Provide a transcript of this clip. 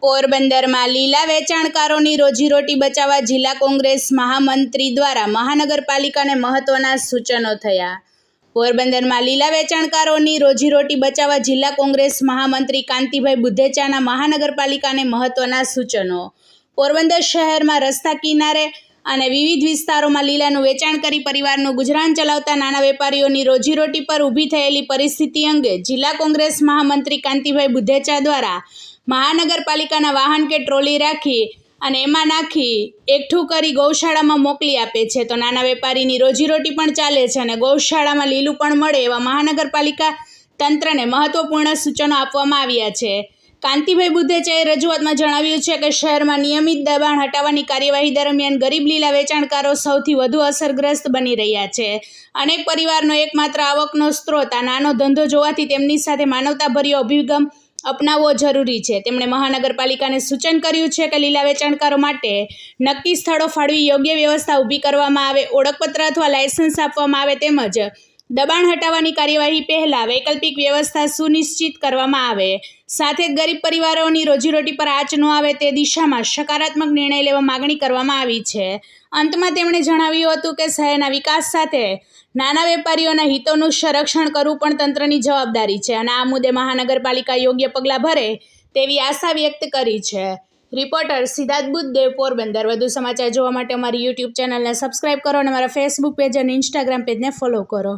પોરબંદરમાં લીલા વેચાણકારોની રોજીરોટી બચાવવા જિલ્લા કોંગ્રેસ મહામંત્રી દ્વારા મહાનગરપાલિકાને મહત્વના સૂચનો થયા। પોરબંદરમાં લીલા વેચાણકારોની રોજીરોટી બચાવવા જિલ્લા કોંગ્રેસ મહામંત્રી કાંતિભાઈ બુધેચાના મહાનગરપાલિકાને મહત્વના સૂચનો। પોરબંદર શહેરમાં રસ્તા કિનારે અને વિવિધ વિસ્તારોમાં લીલાનું વેચાણ કરી પરિવારનું ગુજરાન ચલાવતા નાના વેપારીઓની રોજીરોટી પર ઊભી થયેલી પરિસ્થિતિ અંગે જિલ્લા કોંગ્રેસ મહામંત્રી કાંતિભાઈ બુધેચા દ્વારા મહાનગરપાલિકાના વાહન કે ટ્રોલી રાખી અને એમાં નાખી એકઠું કરી ગૌશાળામાં મોકલી આપે છે, તો નાના વેપારીની રોજીરોટી પણ ચાલે છે અને ગૌશાળામાં લીલું પણ મળે એવા મહાનગરપાલિકા તંત્રને મહત્વપૂર્ણ સૂચનો આપવામાં આવ્યા છે। કાંતિભાઈ બુધેચાએ રજૂઆતમાં જણાવ્યું છે કે શહેરમાં નિયમિત દબાણ હટાવવાની કાર્યવાહી દરમિયાન ગરીબ લીલા વેચાણકારો સૌથી વધુ અસરગ્રસ્ત બની રહ્યા છે। અનેક પરિવારનો એકમાત્ર આવકનો સ્ત્રોત આ નાનો ધંધો જોવાથી તેમની સાથે માનવતાભર્યો અભિગમ અપનાવવો જરૂરી છે। તેમણે મહાનગરપાલિકાને સૂચન કર્યું છે કે લીલા વેચાણકારો માટે નક્કી સ્થળો ફાળવી યોગ્ય વ્યવસ્થા ઊભી કરવામાં આવે, ઓળખપત્ર અથવા લાયસન્સ આપવામાં આવે તેમજ દબાણ હટાવવાની કાર્યવાહી પહેલાં વૈકલ્પિક વ્યવસ્થા સુનિશ્ચિત કરવામાં આવે। સાથે જ ગરીબ પરિવારોની રોજીરોટી પર આંચ ન આવે તે દિશામાં સકારાત્મક નિર્ણય લેવા માગણી કરવામાં આવી છે। અંતમાં તેમણે જણાવ્યું હતું કે શહેરના વિકાસ સાથે નાના વેપારીઓના હિતોનું સંરક્ષણ કરવું પણ તંત્રની જવાબદારી છે અને આ મુદ્દે મહાનગરપાલિકા યોગ્ય પગલાં ભરે તેવી આશા વ્યક્ત કરી છે। રિપોર્ટર સિદ્ધાર્થ બુદ્ધદેવ, પોરબંદર। વધુ સમાચાર જોવા માટે અમારી યુટ્યુબ ચેનલને સબસ્ક્રાઇબ કરો અને અમારા ફેસબુક પેજ અને ઇન્સ્ટાગ્રામ પેજને ફોલો કરો।